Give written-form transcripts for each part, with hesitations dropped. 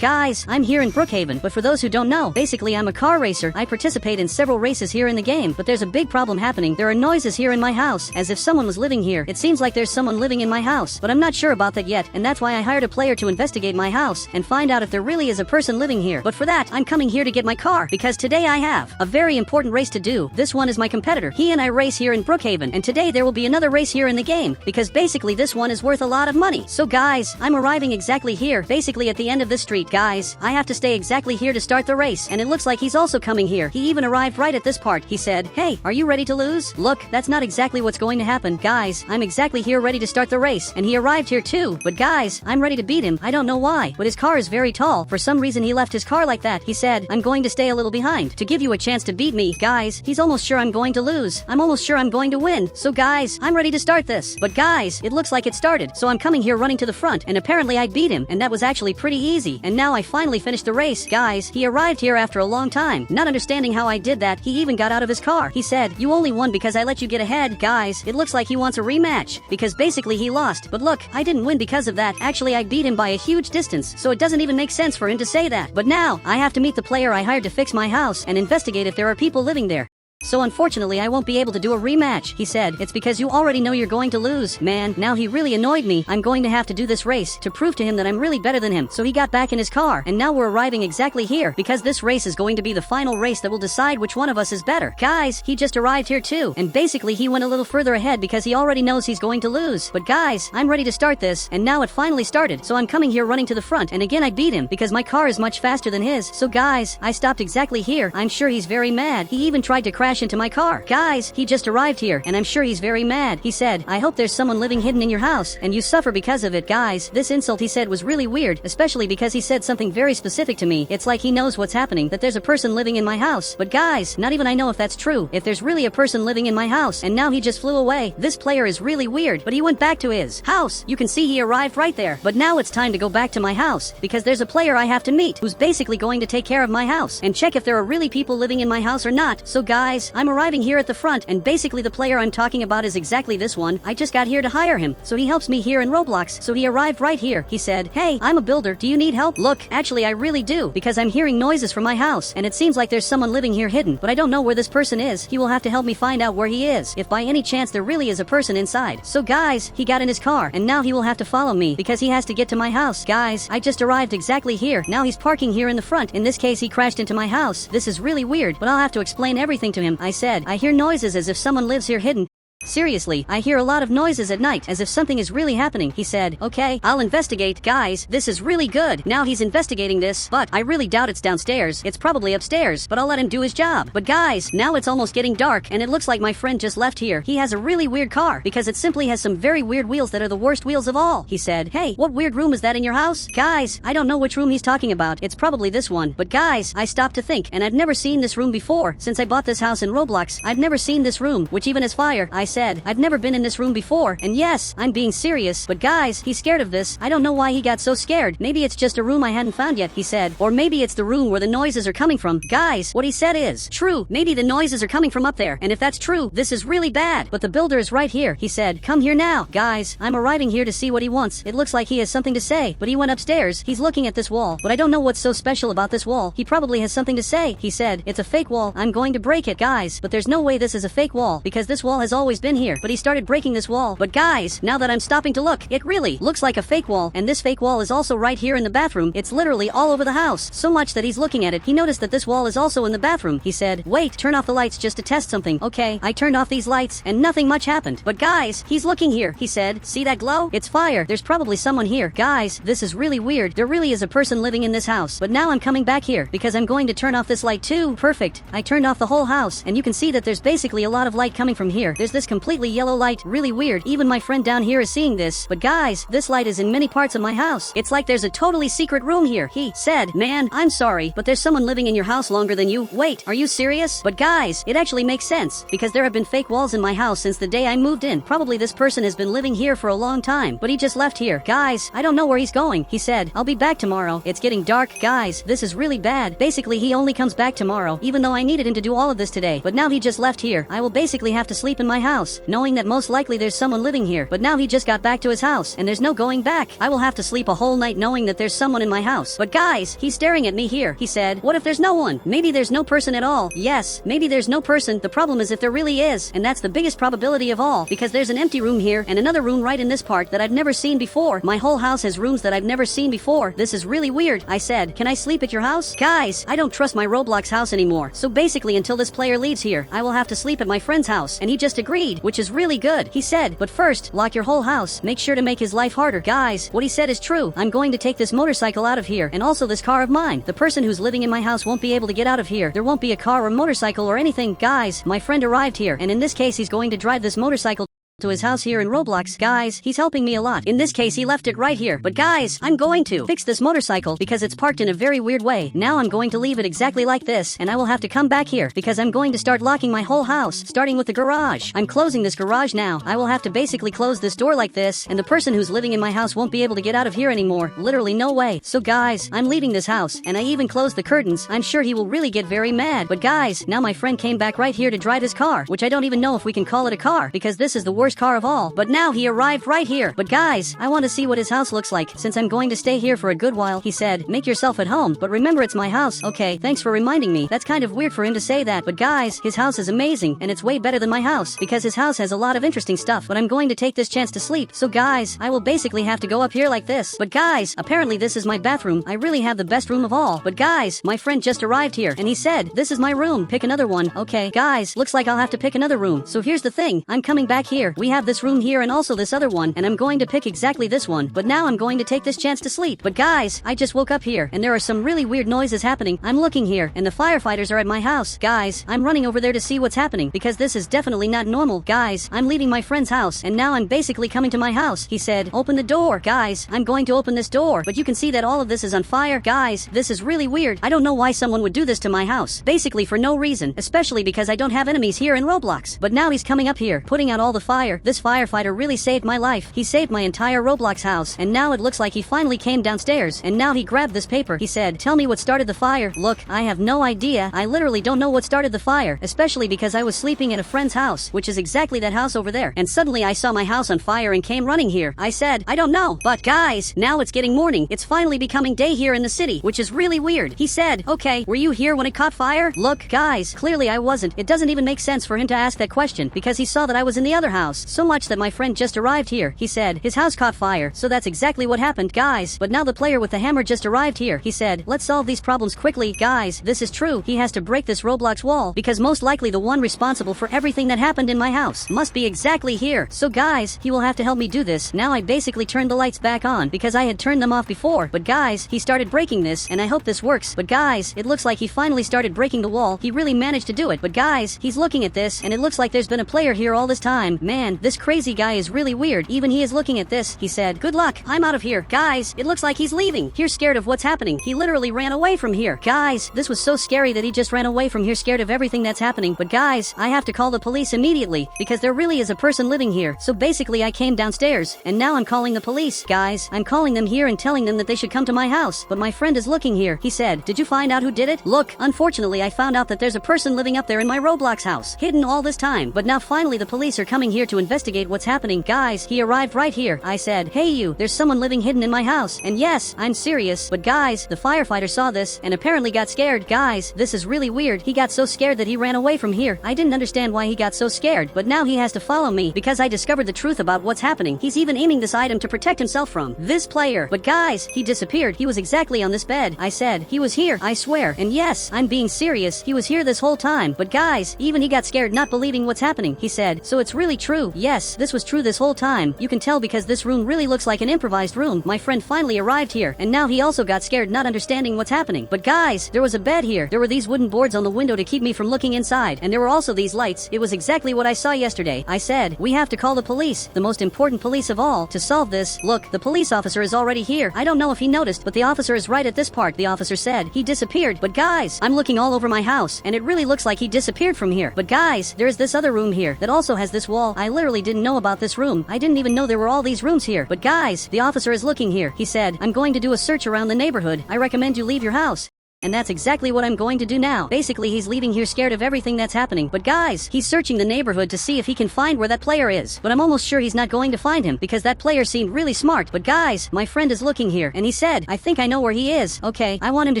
Guys, I'm here in Brookhaven, but for those who don't know, basically I'm a car racer. I participate in several races here in the game, but there's a big problem happening. There are noises here in my house, as if someone was living here. It seems like there's someone living in my house, but I'm not sure about that yet, and that's why I hired a player to investigate my house and find out if there really is a person living here. But for that, I'm coming here to get my car, because today I have a very important race to do. This one is my competitor. He and I race here in Brookhaven, and today there will be another race here in the game, because basically this one is worth a lot of money. So guys, I'm arriving exactly here, basically at the end of this street. Guys, I have to stay exactly here to start the race, and it looks like he's also coming here. He even arrived right at this part. He said, "Hey, are you ready to lose?" Look, that's not exactly what's going to happen. Guys, I'm exactly here ready to start the race, and he arrived here too. But guys, I'm ready to beat him. I don't know why, but his car is very tall. For some reason he left his car like that. He said, "I'm going to stay a little behind to give you a chance to beat me." Guys, he's almost sure I'm going to lose. I'm almost sure I'm going to win. So guys, I'm ready to start this. But guys, it looks like it started. So I'm coming here running to the front, and apparently I beat him, and that was actually pretty easy. And now I finally finished the race. Guys, he arrived here after a long time. Not understanding how I did that, he even got out of his car. He said, "You only won because I let you get ahead." Guys, it looks like he wants a rematch, because basically he lost. But look, I didn't win because of that. Actually, I beat him by a huge distance, so it doesn't even make sense for him to say that. But now, I have to meet the player I hired to fix my house and investigate if there are people living there. So unfortunately I won't be able to do a rematch. He said, "It's because you already know you're going to lose." Man, now he really annoyed me. I'm going to have to do this race to prove to him that I'm really better than him. So he got back in his car, and now we're arriving exactly here, because this race is going to be the final race that will decide which one of us is better. Guys, he just arrived here too, and basically he went a little further ahead because he already knows he's going to lose. But guys, I'm ready to start this, and now it finally started. So I'm coming here running to the front, and again I beat him because my car is much faster than his. So guys, I stopped exactly here. I'm sure he's very mad. He even tried to crash into my car. Guys, he just arrived here, and I'm sure he's very mad. He said, "I hope there's someone living hidden in your house, and you suffer because of it." Guys, this insult he said was really weird, especially because he said something very specific to me. It's like he knows what's happening, that there's a person living in my house. But guys, not even I know if that's true, if there's really a person living in my house, and now he just flew away. This player is really weird, but he went back to his house. You can see he arrived right there. But now it's time to go back to my house, because there's a player I have to meet, who's basically going to take care of my house, and check if there are really people living in my house or not. So guys, I'm arriving here at the front, and basically the player I'm talking about is exactly this one. I just got here to hire him, so he helps me here in Roblox. So he arrived right here. He said, "Hey, I'm a builder. Do you need help?" Look, actually I really do, because I'm hearing noises from my house, and it seems like there's someone living here hidden, but I don't know where this person is. He will have to help me find out where he is, if by any chance there really is a person inside. So guys, he got in his car, and now he will have to follow me, because he has to get to my house. Guys, I just arrived exactly here. Now he's parking here in the front. In this case, he crashed into my house. This is really weird, but I'll have to explain everything to him. I said, "I hear noises as if someone lives here hidden. Seriously, I hear a lot of noises at night, as if something is really happening." He said, "Okay, I'll investigate." Guys, this is really good. Now he's investigating this, but I really doubt it's downstairs. It's probably upstairs, but I'll let him do his job. But guys, now it's almost getting dark, and it looks like my friend just left here. He has a really weird car, because it simply has some very weird wheels that are the worst wheels of all. He said, "Hey, what weird room is that in your house?" Guys, I don't know which room he's talking about. It's probably this one. But guys, I stopped to think, and I've never seen this room before. Since I bought this house in Roblox, I've never seen this room, which even has fire. I said, "I've never been in this room before," and yes, I'm being serious. But guys, he's scared of this. I don't know why he got so scared. Maybe it's just a room I hadn't found yet, he said. Or maybe it's the room where the noises are coming from. Guys, what he said is true. Maybe the noises are coming from up there, and if that's true, this is really bad. But the builder is right here. He said, "Come here now." Guys, I'm arriving here to see what he wants. It looks like he has something to say, but he went upstairs. He's looking at this wall, but I don't know what's so special about this wall. He probably has something to say. He said, "It's a fake wall. I'm going to break it." Guys, but there's no way this is a fake wall, because this wall has always been here. But he started breaking this wall. But guys, now that I'm stopping to look, it really looks like a fake wall, and this fake wall is also right here in the bathroom. It's literally all over the house, so much that he's looking at it. He noticed that this wall is also in the bathroom. He said, "Wait, turn off the lights just to test something." Okay, I turned off these lights, and nothing much happened. But guys, he's looking here. He said, "See that glow? It's fire. There's probably someone here." Guys, this is really weird. There really is a person living in this house. But now I'm coming back here, because I'm going to turn off this light too. Perfect. I turned off the whole house, and you can see that there's basically a lot of light coming from here. There's this completely yellow light. Really weird. Even my friend down here is seeing this. But guys, this light is in many parts of my house. It's like there's a totally secret room here. He said, "Man, I'm sorry, but there's someone living in your house longer than you." Wait, are you serious? But guys, it actually makes sense, because there have been fake walls in my house since the day I moved in. Probably this person has been living here for a long time, but he just left here. Guys, I don't know where he's going. He said, "I'll be back tomorrow." It's getting dark. Guys, this is really bad. Basically, he only comes back tomorrow, even though I needed him to do all of this today. But now he just left here. I will basically have to sleep in my house. house, knowing that most likely there's someone living here, but now he just got back to his house, and there's no going back. I will have to sleep a whole night knowing that there's someone in my house. But guys, he's staring at me here. He said, what if there's no one? Maybe there's no person at all. Yes, maybe there's no person. The problem is if there really is, and that's the biggest probability of all, because there's an empty room here, and another room right in this part that I've never seen before. My whole house has rooms that I've never seen before. This is really weird. I said, can I sleep at your house? Guys, I don't trust my Roblox house anymore. So basically until this player leaves here, I will have to sleep at my friend's house. And he just agreed, which is really good. He said, but first, lock your whole house. Make sure to make his life harder. Guys, what he said is true. I'm going to take this motorcycle out of here, and also this car of mine. The person who's living in my house won't be able to get out of here. There won't be a car or motorcycle or anything. Guys, my friend arrived here, and in this case he's going to drive this motorcycle to his house here in Roblox. Guys, he's helping me a lot. In this case, he left it right here. But guys, I'm going to fix this motorcycle because it's parked in a very weird way. Now I'm going to leave it exactly like this, and I will have to come back here because I'm going to start locking my whole house, starting with the garage. I'm closing this garage now. I will have to basically close this door like this, and the person who's living in my house won't be able to get out of here anymore. Literally no way. So guys, I'm leaving this house, and I even closed the curtains. I'm sure he will really get very mad. But guys, now my friend came back right here to drive his car, which I don't even know if we can call it a car because this is the worst car of all. But now he arrived right here. But guys, I want to see what his house looks like since I'm going to stay here for a good while. He said, make yourself at home, but remember it's my house. Okay, thanks for reminding me. That's kind of weird for him to say that, but guys, his house is amazing, and it's way better than my house because his house has a lot of interesting stuff. But I'm going to take this chance to sleep. So guys, I will basically have to go up here like this. But guys, apparently this is my bathroom. I really have the best room of all. But guys, my friend just arrived here, and he said, this is my room. Pick another one. Okay, guys, looks like I'll have to pick another room. So here's the thing. I'm coming back here. We have this room here and also this other one, and I'm going to pick exactly this one. But now I'm going to take this chance to sleep. But guys, I just woke up here, and there are some really weird noises happening. I'm looking here, and the firefighters are at my house. Guys, I'm running over there to see what's happening, because this is definitely not normal. Guys, I'm leaving my friend's house, and now I'm basically coming to my house. He said, open the door. Guys, I'm going to open this door, but you can see that all of this is on fire. Guys, this is really weird. I don't know why someone would do this to my house. Basically for no reason, especially because I don't have enemies here in Roblox. But now he's coming up here, putting out all the fire. This firefighter really saved my life. He saved my entire Roblox house, and now it looks like he finally came downstairs, and now he grabbed this paper. He said, tell me what started the fire. Look, I have no idea. I literally don't know what started the fire, especially because I was sleeping at a friend's house, which is exactly that house over there, and suddenly I saw my house on fire and came running here. I said, I don't know. But guys, now it's getting morning. It's finally becoming day here in the city, which is really weird. He said, okay, were you here when it caught fire? Look, guys, clearly I wasn't. It doesn't even make sense for him to ask that question because he saw that I was in the other house. So much that my friend just arrived here. He said, his house caught fire, so that's exactly what happened, guys. But now the player with the hammer just arrived here. He said, let's solve these problems quickly. Guys, this is true. He has to break this Roblox wall because most likely the one responsible for everything that happened in my house must be exactly here. So guys, he will have to help me do this. Now I basically turned the lights back on because I had turned them off before. But guys, he started breaking this, and I hope this works. But guys, it looks like he finally started breaking the wall. He really managed to do it. But guys, he's looking at this, and it looks like there's been a player here all this time. Man, this crazy guy is really weird. Even he is looking at this. He said, good luck. I'm out of here. Guys, it looks like he's leaving. He's scared of what's happening. He literally ran away from here. Guys, this was so scary that he just ran away from here scared of everything that's happening. But guys, I have to call the police immediately because there really is a person living here. So basically I came downstairs, and now I'm calling the police. Guys, I'm calling them here and telling them that they should come to my house. But my friend is looking here. He said, did you find out who did it? Look, unfortunately I found out that there's a person living up there in my Roblox house, hidden all this time. But now finally the police are coming here to investigate what's happening. Guys, he arrived right here. I said, hey you, there's someone living hidden in my house. And yes, I'm serious. But guys, the firefighter saw this and apparently got scared. Guys, this is really weird. He got so scared that he ran away from here. I didn't understand why he got so scared, but now he has to follow me because I discovered the truth about what's happening. He's even aiming this item to protect himself from this player. But guys, he disappeared. He was exactly on this bed. I said, he was here, I swear. And yes, I'm being serious. He was here this whole time. But guys, even he got scared not believing what's happening. He said, so it's really true. Yes, this was true this whole time. You can tell because this room really looks like an improvised room. My friend finally arrived here, and now he also got scared not understanding what's happening. But guys, there was a bed here. There were these wooden boards on the window to keep me from looking inside, and there were also these lights. It was exactly what I saw yesterday. I said, we have to call the police, the most important police of all, to solve this. Look, the police officer is already here. I don't know if he noticed, but the officer is right at this part. The officer said, he disappeared. But guys, I'm looking all over my house, and it really looks like he disappeared from here. But guys, there's this other room here that also has this wall. I literally didn't know about this room. I didn't even know there were all these rooms here. But guys, the officer is looking here. He said, I'm going to do a search around the neighborhood. I recommend you leave your house. And that's exactly what I'm going to do now. Basically, he's leaving here scared of everything that's happening. But guys, he's searching the neighborhood to see if he can find where that player is. But I'm almost sure he's not going to find him because that player seemed really smart. But guys, my friend is looking here and he said, I think I know where he is. Okay, I want him to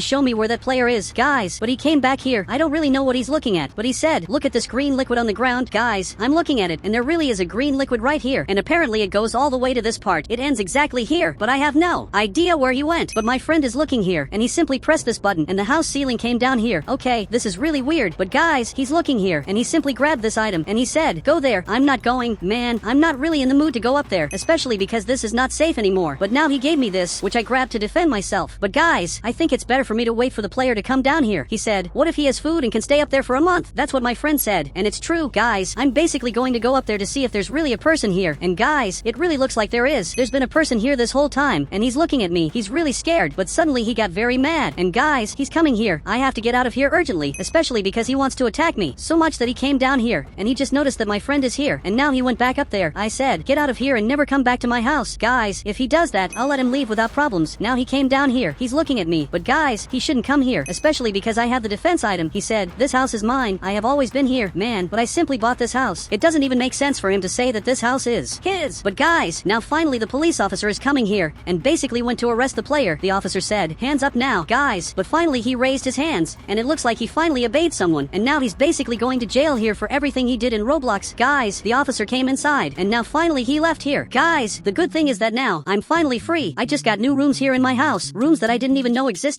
show me where that player is. Guys, but he came back here. I don't really know what he's looking at, but he said, look at this green liquid on the ground. Guys, I'm looking at it and there really is a green liquid right here. And apparently it goes all the way to this part. It ends exactly here, but I have no idea where he went. But my friend is looking here and he simply pressed this button and the house ceiling came down here. Okay, this is really weird, but guys, he's looking here and he simply grabbed this item and he said, go there. I'm not going. Man, I'm not really in the mood to go up there, especially because this is not safe anymore. But now he gave me this, which I grabbed to defend myself. But guys, I think it's better for me to wait for the player to come down here. He said, what if he has food and can stay up there for a month? That's what my friend said, and it's true. Guys, I'm basically going to go up there to see if there's really a person here. And guys, it really looks like there is. There's been a person here this whole time, and he's looking at me. He's really scared, but suddenly he got very mad. And guys, he's coming here. I have to get out of here urgently, especially because he wants to attack me. So much that he came down here, and he just noticed that my friend is here, and now he went back up there. I said, get out of here and never come back to my house. Guys, if he does that, I'll let him leave without problems. Now he came down here. He's looking at me. But guys, he shouldn't come here, especially because I have the defense item. He said, this house is mine. I have always been here. Man, but I simply bought this house. It doesn't even make sense for him to say that this house is his. But guys, now finally the police officer is coming here, and basically went to arrest the player. The officer said, hands up now. Guys, but finally he raised his hands, and it looks like he finally obeyed someone, and now he's basically going to jail here for everything he did in Roblox. Guys, the officer came inside, and now finally he left here. Guys, the good thing is that now I'm finally free. I just got new rooms here in my house, rooms that I didn't even know existed.